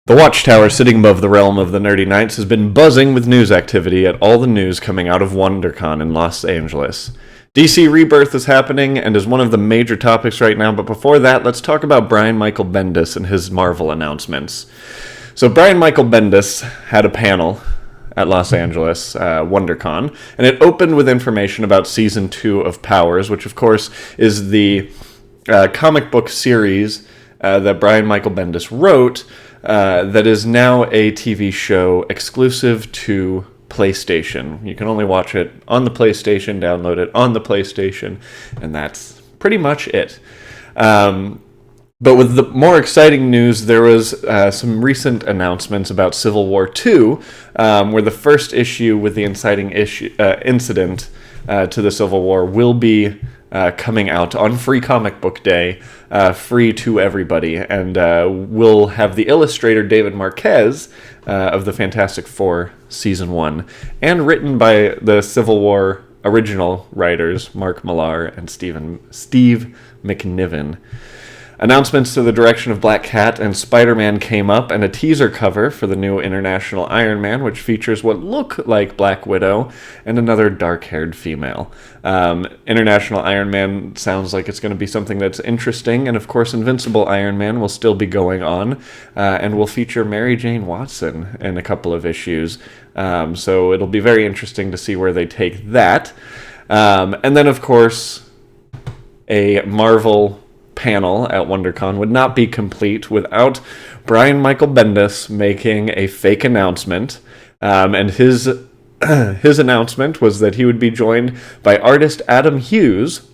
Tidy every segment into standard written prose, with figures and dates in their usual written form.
The Watchtower sitting above the realm of the Nerdy Knights has been buzzing with news activity at all the news coming out of Wondercon in Los Angeles. DC Rebirth is happening and is one of the major topics right now, but before that, let's talk about Brian Michael Bendis and his Marvel announcements. So Brian Michael Bendis had a panel at Los Angeles, WonderCon, and it opened with information about Season 2 of Powers, which of course is the comic book series that Brian Michael Bendis wrote, that is now a TV show exclusive to PlayStation. You can only watch it on the PlayStation, download it on the PlayStation, and that's pretty much it. But with the more exciting news, there was some recent announcements about Civil War II, where the first issue with the inciting incident to the Civil War will be coming out on Free Comic Book Day, free to everybody, and we'll have the illustrator David Marquez of the Fantastic Four Season 1, and written by the Civil War original writers Mark Millar and Steve McNiven. Announcements to the direction of Black Cat and Spider-Man came up, and a teaser cover for the new International Iron Man, which features what look like Black Widow and another dark-haired female. International Iron Man sounds like it's going to be something that's interesting, and of course Invincible Iron Man will still be going on, and will feature Mary Jane Watson in a couple of issues. So it'll be very interesting to see where they take that. And then, of course, a Marvel panel at WonderCon would not be complete without Brian Michael Bendis making a fake announcement, and his announcement was that he would be joined by artist Adam Hughes,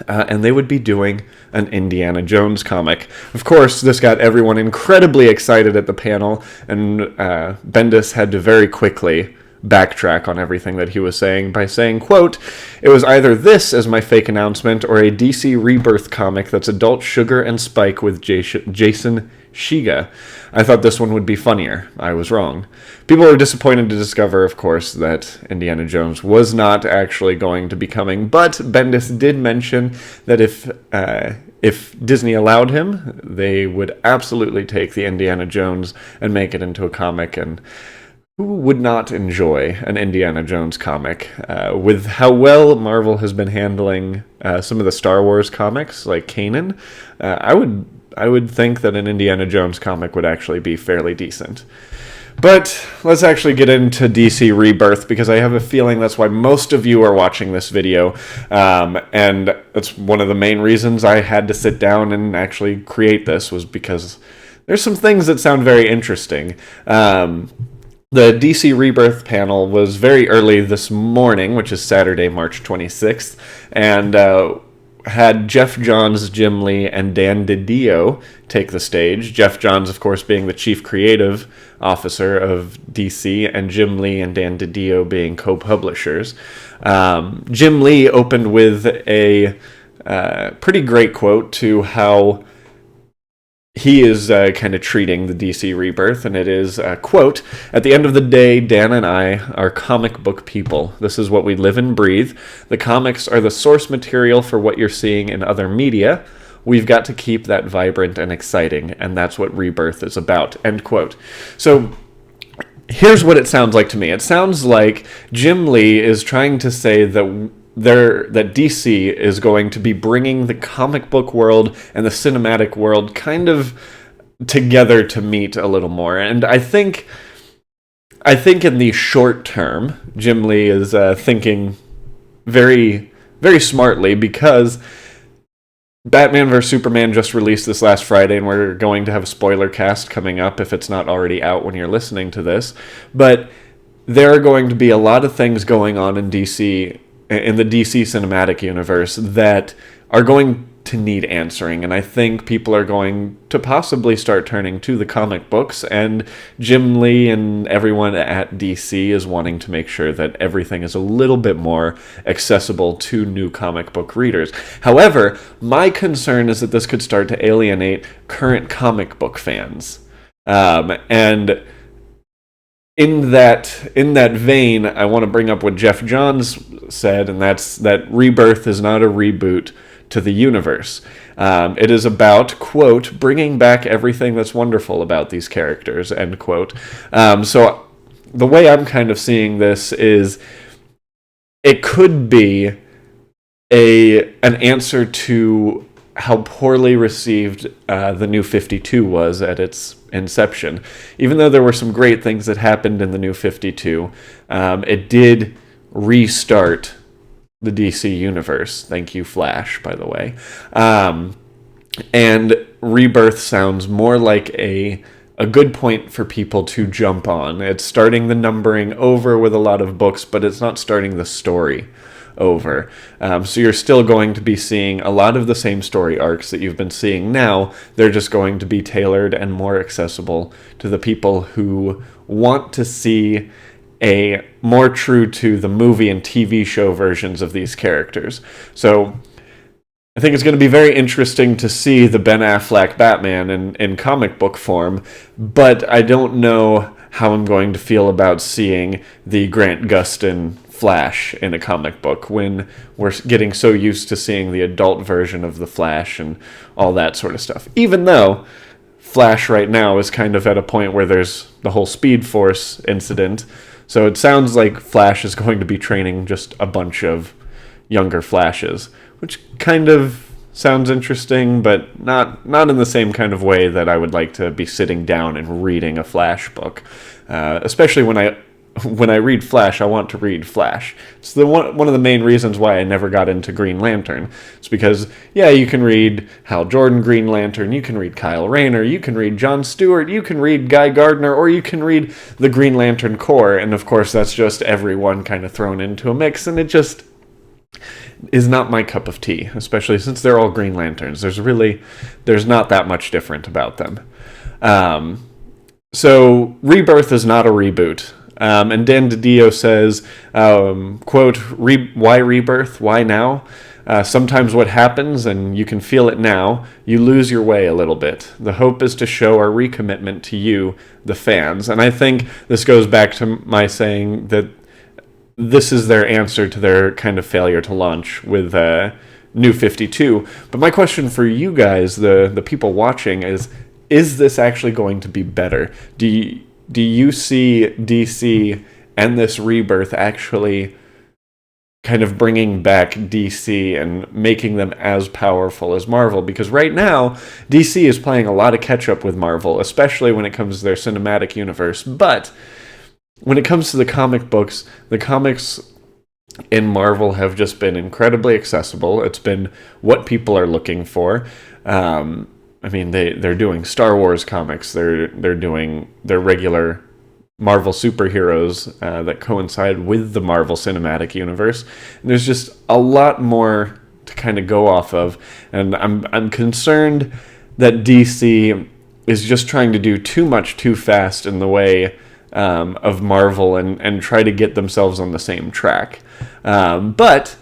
and they would be doing an Indiana Jones comic. Of course, this got everyone incredibly excited at the panel, and Bendis had to very quickly backtrack on everything that he was saying by saying, quote, "It was either this as my fake announcement or a DC Rebirth comic that's adult sugar and spike with Jason Shiga. I thought this one would be funnier. I was wrong." People were disappointed to discover, of course, that Indiana Jones was not actually going to be coming, but Bendis did mention that if Disney allowed him, they would absolutely take the Indiana Jones and make it into a comic, and who would not enjoy an Indiana Jones comic? With how well Marvel has been handling some of the Star Wars comics, like Kanan, I would think that an Indiana Jones comic would actually be fairly decent. But let's actually get into DC Rebirth, because I have a feeling that's why most of you are watching this video, and that's one of the main reasons I had to sit down and actually create this, was because there's some things that sound very interesting. The DC Rebirth panel was very early this morning, which is Saturday, March 26th, and had Jeff Johns, Jim Lee, and Dan DiDio take the stage. Jeff Johns, of course, being the chief creative officer of DC, and Jim Lee and Dan DiDio being co-publishers. Jim Lee opened with a pretty great quote to how he is kind of treating the DC Rebirth, and it is, quote, "At the end of the day, Dan and I are comic book people. This is what we live and breathe. The comics are the source material for what you're seeing in other media. We've got to keep that vibrant and exciting, and that's what Rebirth is about," end quote. So here's what it sounds like to me. It sounds like Jim Lee is trying to say that DC is going to be bringing the comic book world and the cinematic world kind of together to meet a little more. And I think in the short term, Jim Lee is thinking very, very smartly, because Batman vs. Superman just released this last Friday, and we're going to have a spoiler cast coming up if it's not already out when you're listening to this. But there are going to be a lot of things going on in DC, in the DC cinematic universe, that are going to need answering, and I think people are going to possibly start turning to the comic books, and Jim Lee and everyone at DC is wanting to make sure that everything is a little bit more accessible to new comic book readers. However, my concern is that this could start to alienate current comic book fans, and in that vein, I want to bring up what Jeff Johns said, and that's that Rebirth is not a reboot to the universe. It is about, quote, bringing back everything that's wonderful about these characters, end quote. So the way I'm kind of seeing this is it could be an answer to how poorly received the New 52 was at its inception. Even though there were some great things that happened in the New 52, it did restart the DC universe. Thank you, Flash, by the way. And Rebirth sounds more like a good point for people to jump on. It's starting the numbering over with a lot of books, but it's not starting the story over. So you're still going to be seeing a lot of the same story arcs that you've been seeing now. They're just going to be tailored and more accessible to the people who want to see a more true to the movie and TV show versions of these characters. So I think it's going to be very interesting to see the Ben Affleck Batman in comic book form, but I don't know how I'm going to feel about seeing the Grant Gustin Flash in a comic book when we're getting so used to seeing the adult version of the Flash and all that sort of stuff. Even though Flash right now is kind of at a point where there's the whole Speed Force incident, so it sounds like Flash is going to be training just a bunch of younger Flashes, which kind of sounds interesting, but not in the same kind of way that I would like to be sitting down and reading a Flash book. Especially when I read Flash, I want to read Flash. It's one of the main reasons why I never got into Green Lantern. It's because, yeah, you can read Hal Jordan Green Lantern, you can read Kyle Rayner, you can read John Stewart, you can read Guy Gardner, or you can read the Green Lantern Corps, and of course that's just everyone kind of thrown into a mix, and it just is not my cup of tea, especially since they're all Green Lanterns. There's not that much different about them. So Rebirth is not a reboot. And Dan DiDio says, quote, why Rebirth? Why now? Sometimes what happens, and you can feel it now, you lose your way a little bit. The hope is to show our recommitment to you, the fans. And I think this goes back to my saying that this is their answer to their kind of failure to launch with New 52. But my question for you guys, the people watching, is this actually going to be better? Do you see DC and this Rebirth actually kind of bringing back DC and making them as powerful as Marvel? Because right now, DC is playing a lot of catch-up with Marvel, especially when it comes to their cinematic universe. But when it comes to the comic books, the comics in Marvel have just been incredibly accessible. It's been what people are looking for. I mean, they're doing Star Wars comics. They're doing their regular Marvel superheroes that coincide with the Marvel Cinematic Universe. And there's just a lot more to kind of go off of. And I'm concerned that DC is just trying to do too much too fast in the way of Marvel and try to get themselves on the same track. But,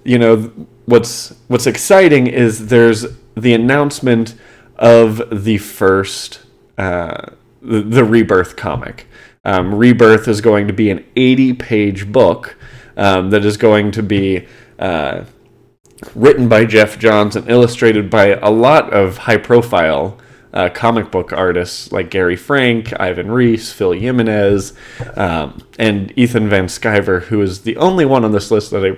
you know, what's exciting is there's the announcement of the first, the Rebirth comic. Rebirth is going to be an 80-page book that is going to be written by Jeff Johns and illustrated by a lot of high-profile comic book artists like Gary Frank, Ivan Reis, Phil Jimenez, and Ethan Van Sciver, who is the only one on this list that I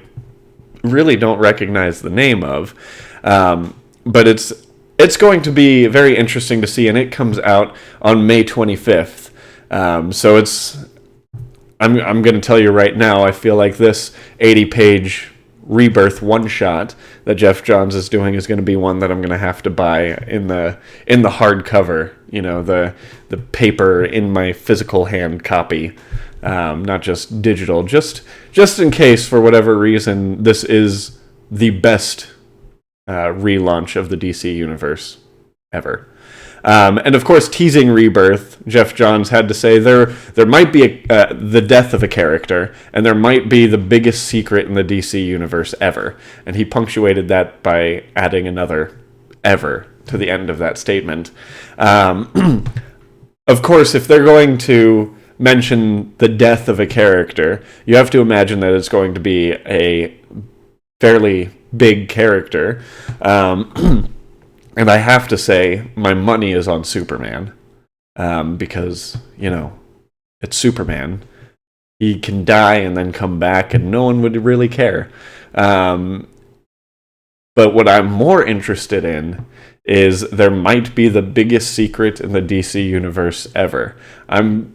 really don't recognize the name of. But it's going to be very interesting to see, and it comes out on May 25th. So I'm going to tell you right now, I feel like this 80-page Rebirth one-shot that Jeff Johns is doing is going to be one that I'm going to have to buy in the hardcover, you know, the paper in my physical hand copy, not just digital, just in case, for whatever reason, this is the best relaunch of the DC universe ever. And of course, teasing Rebirth, Jeff Johns had to say there might be the death of a character, and there might be the biggest secret in the DC universe ever. And he punctuated that by adding another "ever" to the end of that statement. Of course, if they're going to mention the death of a character, you have to imagine that it's going to be a fairly big character. And I have to say, my money is on Superman. Because, it's Superman. He can die and then come back, and no one would really care. But what I'm more interested in is there might be the biggest secret in the DC universe ever. I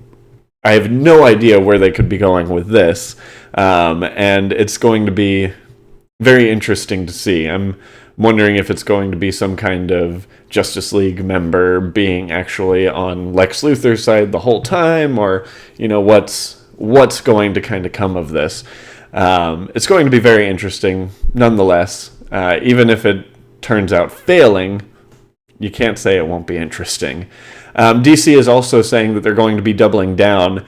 have no idea where they could be going with this, and it's going to be very interesting to see. I'm wondering if it's going to be some kind of Justice League member being actually on Lex Luthor's side the whole time, or what's going to kind of come of this. It's going to be very interesting nonetheless. Even if it turns out failing, you can't say it won't be interesting. DC is also saying that they're going to be doubling down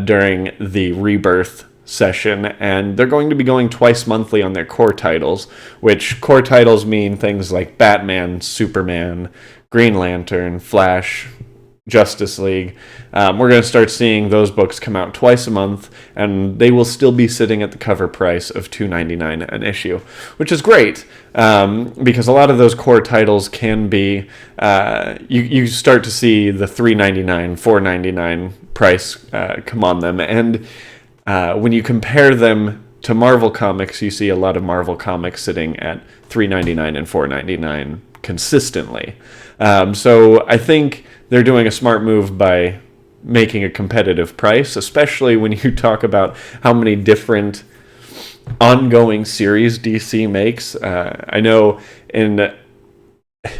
during the Rebirth session, and they're going to be going twice monthly on their core titles, which core titles mean things like Batman, Superman, Green Lantern, Flash, Justice League. We're going to start seeing those books come out twice a month, and they will still be sitting at the cover price of $2.99 an issue, which is great, because a lot of those core titles can be, you start to see the $3.99, $4.99 price come on them, and when you compare them to Marvel Comics, you see a lot of Marvel Comics sitting at $3.99 and $4.99 consistently. So I think they're doing a smart move by making a competitive price, especially when you talk about how many different ongoing series DC makes. I know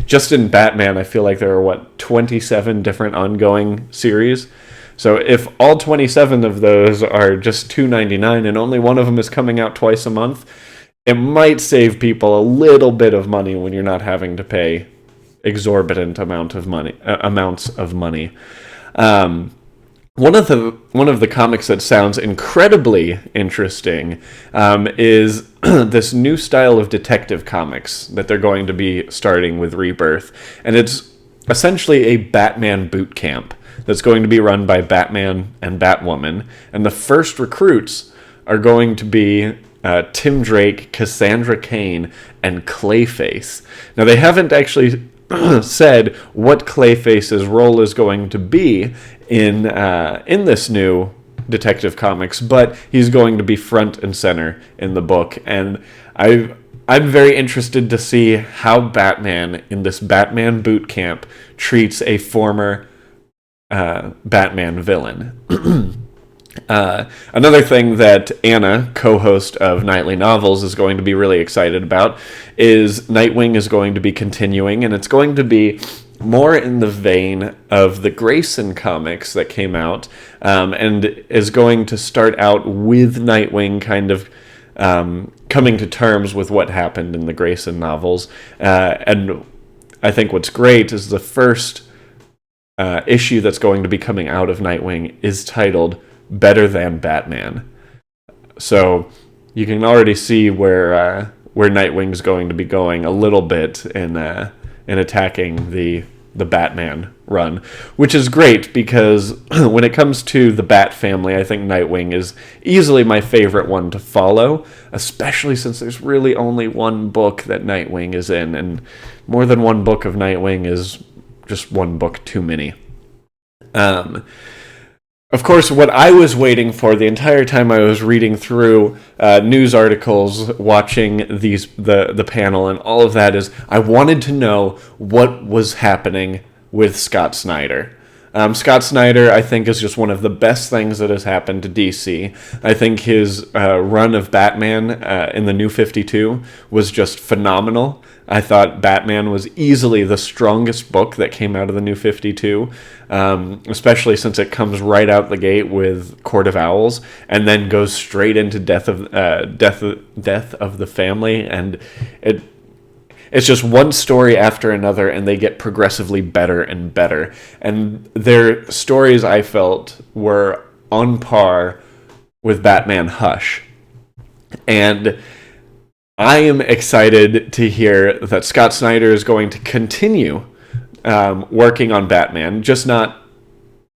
just in Batman, I feel like there are, 27 different ongoing series. So if all 27 of those are just $2.99 and only one of them is coming out twice a month, it might save people a little bit of money when you're not having to pay exorbitant amounts of money. One of the comics that sounds incredibly interesting is this new style of detective comics that they're going to be starting with Rebirth, and it's essentially a Batman boot camp that's going to be run by Batman and Batwoman, and the first recruits are going to be Tim Drake, Cassandra Cain, and Clayface. Now, they haven't actually said what Clayface's role is going to be in this new Detective Comics, but he's going to be front and center in the book, and I'm very interested to see how Batman in this Batman boot camp treats a former Batman villain. Another thing that Anna, co-host of Nightly Novels, is going to be really excited about is Nightwing is going to be continuing, and it's going to be more in the vein of the Grayson comics that came out, and is going to start out with Nightwing kind of coming to terms with what happened in the Grayson novels. And I think what's great is the first issue that's going to be coming out of Nightwing is titled Better Than Batman. So you can already see where Nightwing's going to be going a little bit in attacking the Batman run, which is great because when it comes to the Bat family, I think Nightwing is easily my favorite one to follow, especially since there's really only one book that Nightwing is in, and more than one book of Nightwing is just one book too many. Of course, what I was waiting for the entire time I was reading through news articles, watching the panel and all of that, is I wanted to know what was happening with Scott Snyder. Scott Snyder, I think, is just one of the best things that has happened to DC. I think his run of Batman in the New 52 was just phenomenal. I thought Batman was easily the strongest book that came out of the New 52, especially since it comes right out the gate with Court of Owls and then goes straight into Death of the Family, and it's just one story after another, and they get progressively better and better. And their stories, I felt, were on par with Batman Hush. And I am excited to hear that Scott Snyder is going to continue working on Batman, just not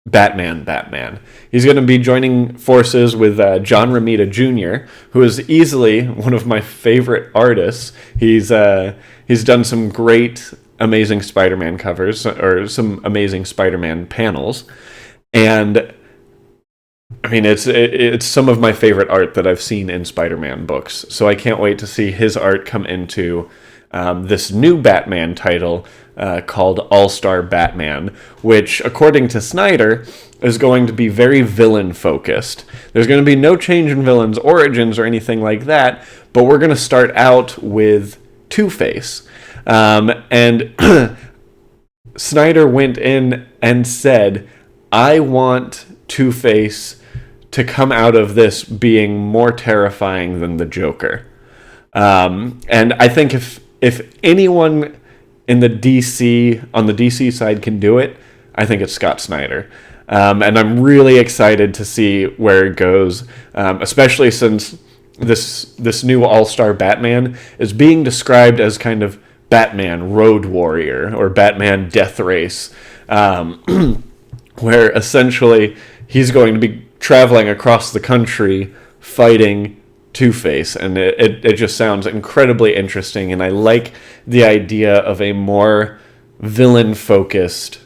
Batman. He's going to be joining forces with John Romita Jr., who is easily one of my favorite artists. He's done some great amazing Spider-Man covers, or some amazing Spider-Man panels. And I mean, it's some of my favorite art that I've seen in Spider-Man books. So I can't wait to see his art come into this new Batman title called All-Star Batman, which, according to Snyder, is going to be very villain-focused. There's going to be no change in villains' origins or anything like that, but we're going to start out with Two-Face. And Snyder went in and said, I want Two-Face to come out of this being more terrifying than the Joker. And I think if anyone in the DC, on the DC side, can do it, I think it's Scott Snyder. And I'm really excited to see where it goes, especially since this new All-Star Batman is being described as kind of Batman Road Warrior or Batman Death Race, where essentially he's going to be traveling across the country fighting Two-Face, and it just sounds incredibly interesting, and I like the idea of a more villain-focused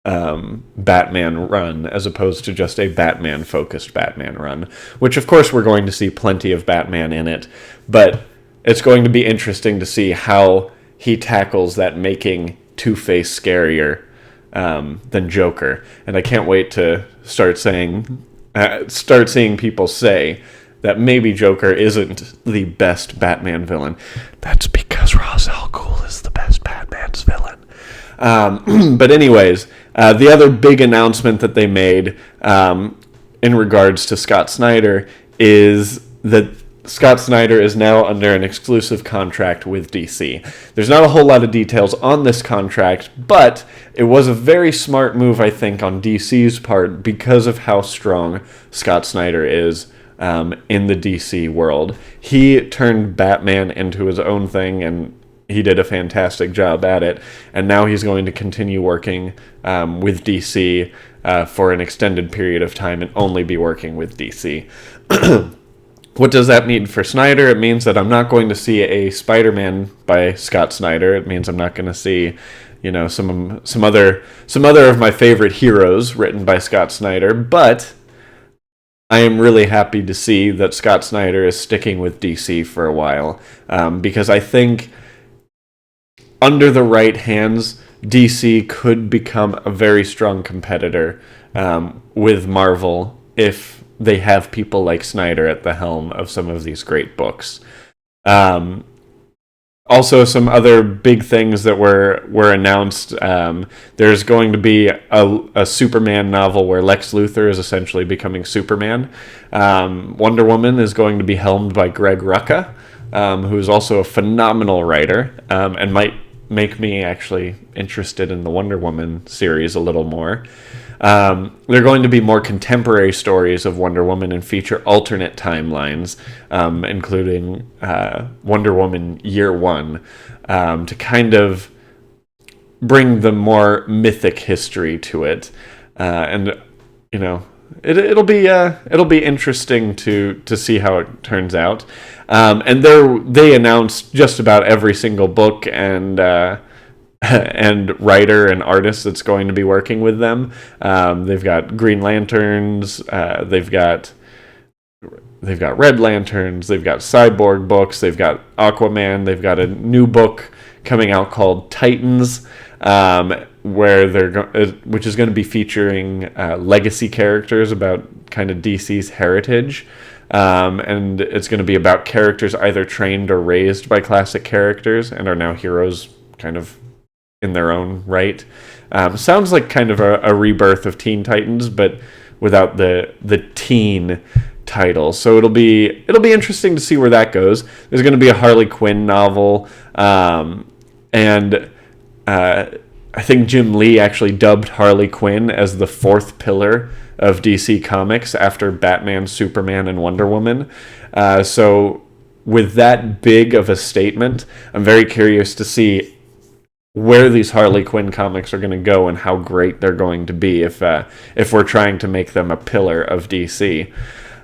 Batman run as opposed to just a Batman-focused Batman run, which of course we're going to see plenty of Batman in it, but it's going to be interesting to see how he tackles that making Two-Face scarier than Joker, and I can't wait to start seeing people say that maybe Joker isn't the best Batman villain. That's because Ra's al Ghul is the best Batman's villain. But anyways, the other big announcement that they made in regards to Scott Snyder is that Scott Snyder is now under an exclusive contract with DC. There's not a whole lot of details on this contract, but it was a very smart move, I think, on DC's part because of how strong Scott Snyder is in the DC world. He turned Batman into his own thing, and he did a fantastic job at it. And now he's going to continue working with DC for an extended period of time and only be working with DC. What does that mean for Snyder? It means that I'm not going to see a Spider-Man by Scott Snyder. It means I'm not going to see, some other of my favorite heroes written by Scott Snyder. But I am really happy to see that Scott Snyder is sticking with DC for a while, because I think under the right hands, DC could become a very strong competitor with Marvel if they have people like Snyder at the helm of some of these great books. Also, some other big things that were announced. There's going to be a Superman novel where Lex Luthor is essentially becoming Superman. Wonder Woman is going to be helmed by Greg Rucka, who's also a phenomenal writer, and might make me actually interested in the Wonder Woman series a little more. They're going to be more contemporary stories of Wonder Woman and feature alternate timelines, including Wonder Woman Year One, to kind of bring the more mythic history to it. And it'll be interesting to see how it turns out. And they announced just about every single book and writer and artist that's going to be working with them. They've got Green Lanterns, they've got Red Lanterns, they've got Cyborg books, they've got Aquaman, they've got a new book coming out called Titans, which is going to be featuring legacy characters about kind of DC's heritage. And it's going to be about characters either trained or raised by classic characters and are now heroes kind of in their own right. Sounds like kind of a rebirth of Teen Titans, but without the teen title. So it'll be interesting to see where that goes. There's going to be a Harley Quinn novel, and I think Jim Lee actually dubbed Harley Quinn as the fourth pillar of DC Comics after Batman, Superman, and Wonder Woman. So with that big of a statement, I'm very curious to see where these Harley Quinn comics are going to go and how great they're going to be if we're trying to make them a pillar of DC.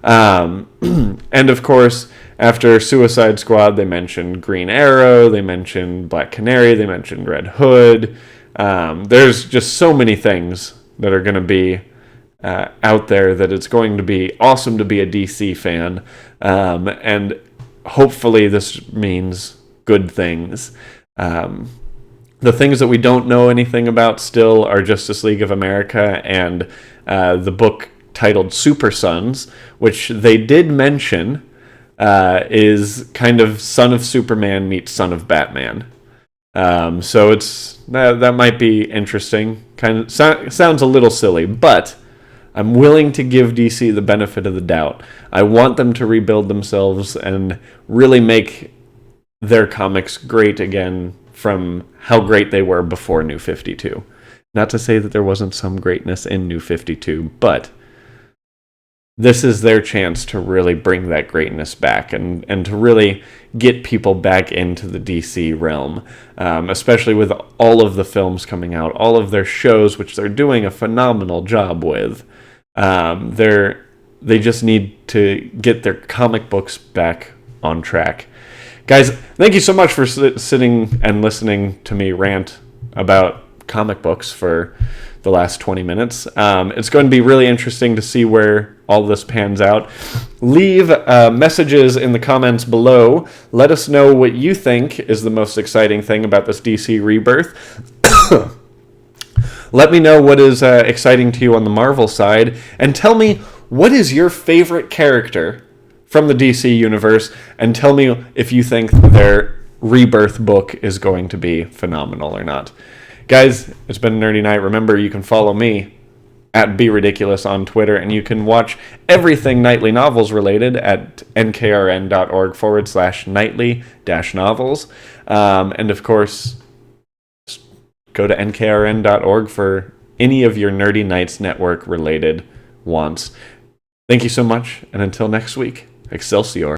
And of course, after Suicide Squad, they mentioned Green Arrow, they mentioned Black Canary, they mentioned Red Hood. There's just so many things that are going to be out there that it's going to be awesome to be a DC fan. And hopefully this means good things. The things that we don't know anything about still are Justice League of America and the book titled Super Sons, which they did mention is kind of Son of Superman meets Son of Batman. So it's that might be interesting. Kind of sounds a little silly, but I'm willing to give DC the benefit of the doubt. I want them to rebuild themselves and really make their comics great again from how great they were before New 52. Not to say that there wasn't some greatness in New 52, but this is their chance to really bring that greatness back and to really get people back into the DC realm, especially with all of the films coming out, all of their shows, which they're doing a phenomenal job with. They just need to get their comic books back on track. Guys, thank you so much for sitting and listening to me rant about comic books for the last 20 minutes. It's going to be really interesting to see where all this pans out. Leave messages in the comments below. Let us know what you think is the most exciting thing about this DC Rebirth. Let me know what is exciting to you on the Marvel side, and tell me what is your favorite character from the DC universe, and tell me if you think their Rebirth book is going to be phenomenal or not. Guys, it's been a nerdy night. Remember, you can follow me at BeRidiculous on Twitter, and you can watch everything Nightly Novels related at nkrn.org/nightly-novels. And of course, go to nkrn.org for any of your Nerdy Nights Network related wants. Thank you so much, and until next week, Excelsior.